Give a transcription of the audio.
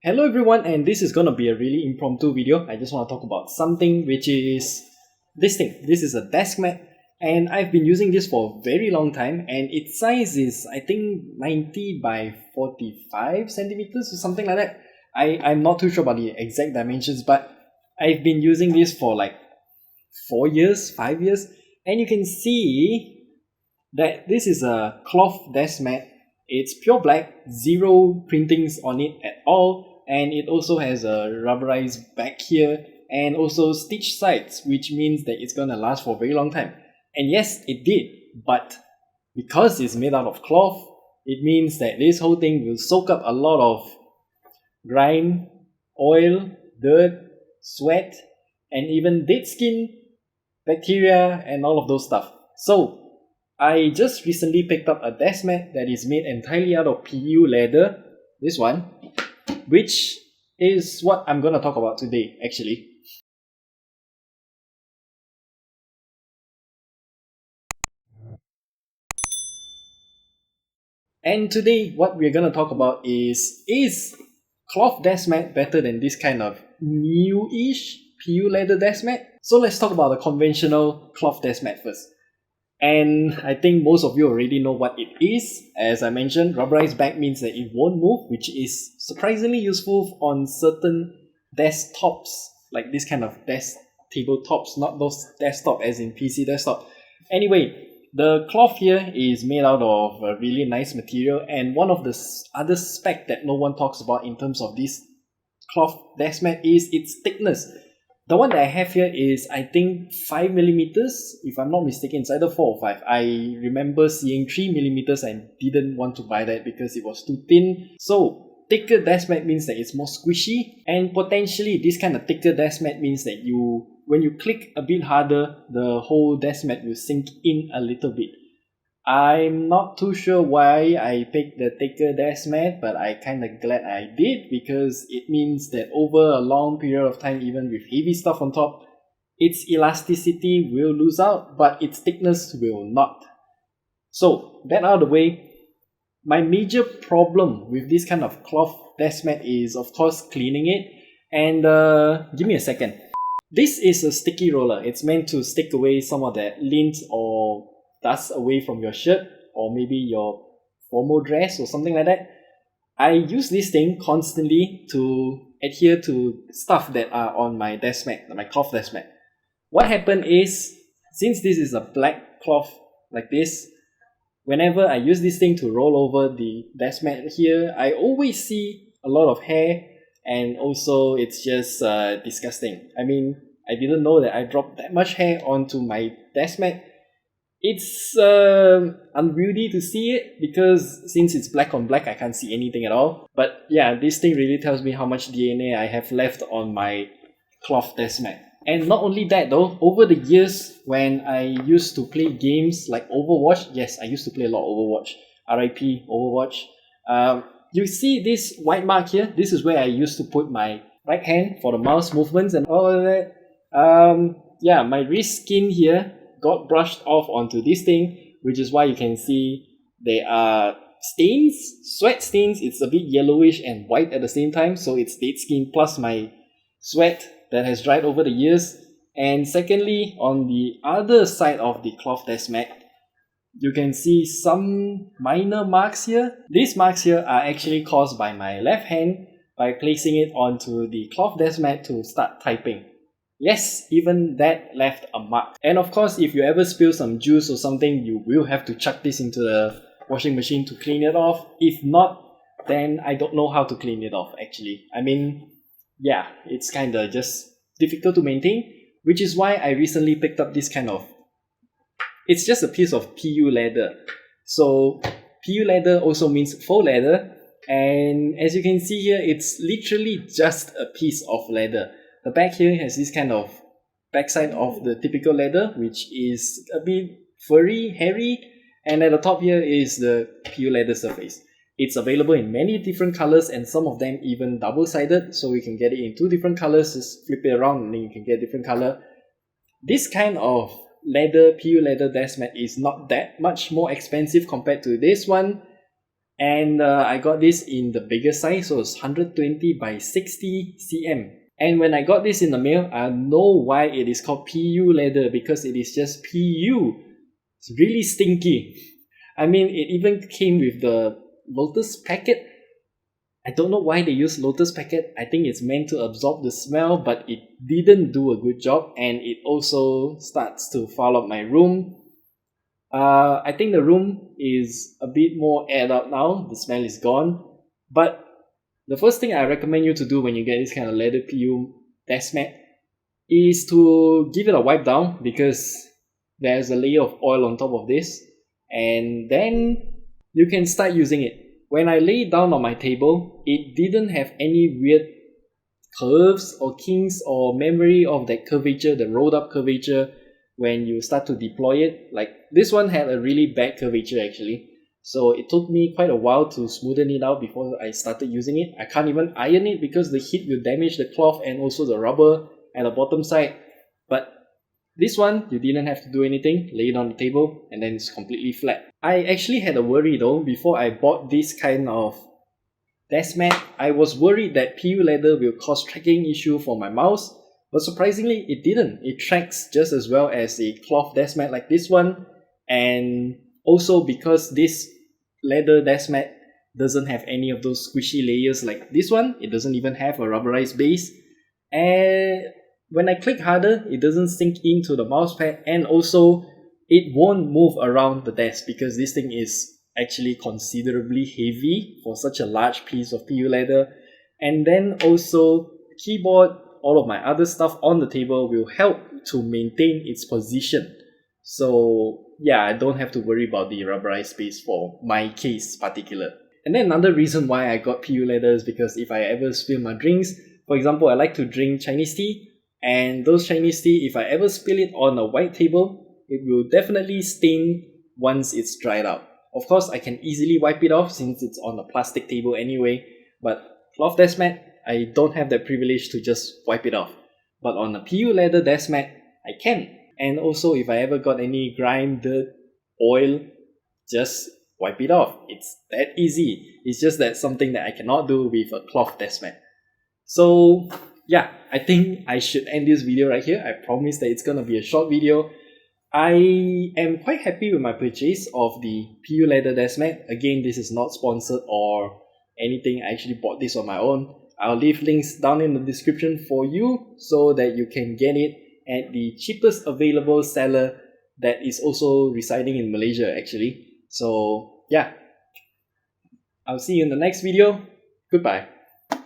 Hello everyone, and this is gonna be a really impromptu video. I just want to talk about something which is this thing. This is a desk mat, and I've been using this for a very long time, and its size is I think 90 by 45 centimeters or something like that. I'm not too sure about the exact dimensions, but I've been using this for like 4 years, 5 years, and you can see that this is a cloth desk mat. It's pure black, zero printings on it at all, and it also has a rubberized back here and also stitched sides, which means that it's gonna last for a very long time. And yes, it did, but because it's made out of cloth, it means that this whole thing will soak up a lot of grime, oil, dirt, sweat, and even dead skin, bacteria, and all of those stuff. So I just recently picked up a desk mat that is made entirely out of PU leather, this one, which is what I'm gonna talk about today actually. And today what we're gonna talk about is cloth desk mat better than this kind of new-ish PU leather desk mat? So let's talk about the conventional cloth desk mat first. And I think most of you already know what it is. As I mentioned, rubberized back means that it won't move, which is surprisingly useful on certain desktops, like this kind of desk tabletops, not those desktop as in PC desktop. Anyway, the cloth here is made out of a really nice material, and one of the other spec that no one talks about in terms of this cloth desk mat is its thickness. The one that I have here is I think 5 millimeters, if I'm not mistaken. It's either 4 or 5. I remember seeing 3 millimeters and didn't want to buy that because it was too thin. So thicker desk mat means that it's more squishy, and potentially this kind of thicker desk mat means that when you click a bit harder, the whole desk mat will sink in a little bit. I'm not too sure why I picked the thicker desk mat, but I kind of glad I did because it means that over a long period of time, even with heavy stuff on top, its elasticity will lose out, but its thickness will not. So, that out of the way, my major problem with this kind of cloth desk mat is, of course, cleaning it. And give me a second. This is a sticky roller. It's meant to stick away some of that lint or dust away from your shirt or maybe your formal dress or something like that. I use this thing constantly to adhere to stuff that are on my desk mat, my cloth desk mat. What happened is, since this is a black cloth like this, whenever I use this thing to roll over the desk mat here, I always see a lot of hair, and also it's just disgusting. I mean, I didn't know that I dropped that much hair onto my desk mat. It's unwieldy to see it because since it's black on black, I can't see anything at all. But yeah, this thing really tells me how much DNA I have left on my cloth desk mat. And not only that though, over the years when I used to play games like Overwatch, yes, I used to play a lot of Overwatch, RIP Overwatch. You see this white mark here? This is where I used to put my right hand for the mouse movements and all of that. Yeah, my wrist skin here got brushed off onto this thing, which is why you can see there are stains, sweat stains. It's a bit yellowish and white at the same time, so it's dead skin plus my sweat that has dried over the years. And secondly, on the other side of the cloth desk mat, you can see some minor marks here. These marks here are actually caused by my left hand by placing it onto the cloth desk mat to start typing. Yes, even that left a mark. And of course, if you ever spill some juice or something, you will have to chuck this into the washing machine to clean it off. If not, then I don't know how to clean it off actually. I mean, yeah, it's kinda just difficult to maintain, which is why I recently picked up this kind of... It's just a piece of PU leather. So PU leather also means faux leather, and as you can see here, it's literally just a piece of leather. The back here has this kind of backside of the typical leather, which is a bit furry, hairy, and at the top here is the PU leather surface. It's available in many different colors, and some of them even double-sided, so you can get it in 2 different colors. Just flip it around and then you can get a different color. This kind of PU leather desk mat is not that much more expensive compared to this one, And I got this in the bigger size, so it's 120 by 60 cm. And when I got this in the mail, I know why it is called PU leather, because it is just PU. It's really stinky. I mean, it even came with the Lotus packet. I don't know why they use Lotus packet. I think it's meant to absorb the smell, but it didn't do a good job, and it also starts to foul up my room. I think the room is a bit more aired out now. The smell is gone. But the first thing I recommend you to do when you get this kind of leather PU desk mat is to give it a wipe down, because there's a layer of oil on top of this, and then you can start using it. When I lay it down on my table, it didn't have any weird curves or kinks or memory of that curvature, the rolled up curvature when you start to deploy it. Like this one had a really bad curvature actually. So it took me quite a while to smoothen it out before I started using it. I can't even iron it because the heat will damage the cloth and also the rubber at the bottom side. But this one, you didn't have to do anything, lay it on the table, and then it's completely flat. I actually had a worry though, before I bought this kind of desk mat. I was worried that PU leather will cause tracking issue for my mouse, but surprisingly it didn't. It tracks just as well as a cloth desk mat like this one, and also because this leather desk mat doesn't have any of those squishy layers like this one, it doesn't even have a rubberized base, and when I click harder, it doesn't sink into the mouse pad, and also it won't move around the desk because this thing is actually considerably heavy for such a large piece of PU leather. And then also keyboard, all of my other stuff on the table will help to maintain its position. So yeah, I don't have to worry about the rubberized space for my case particular. And then another reason why I got PU leather is because if I ever spill my drinks, for example, I like to drink Chinese tea, and those Chinese tea, if I ever spill it on a white table, it will definitely stain once it's dried out. Of course, I can easily wipe it off since it's on a plastic table anyway, but cloth desk mat, I don't have that privilege to just wipe it off. But on a PU leather desk mat, I can. And also, if I ever got any grime, dirt, oil, just wipe it off. It's that easy. It's just that something that I cannot do with a cloth desk mat. So yeah, I think I should end this video right here. I promise that it's gonna be a short video. I am quite happy with my purchase of the PU leather desk mat. Again, this is not sponsored or anything. I actually bought this on my own. I'll leave links down in the description for you so that you can get it at the cheapest available seller that is also residing in Malaysia actually. So yeah, I'll see you in the next video. Goodbye.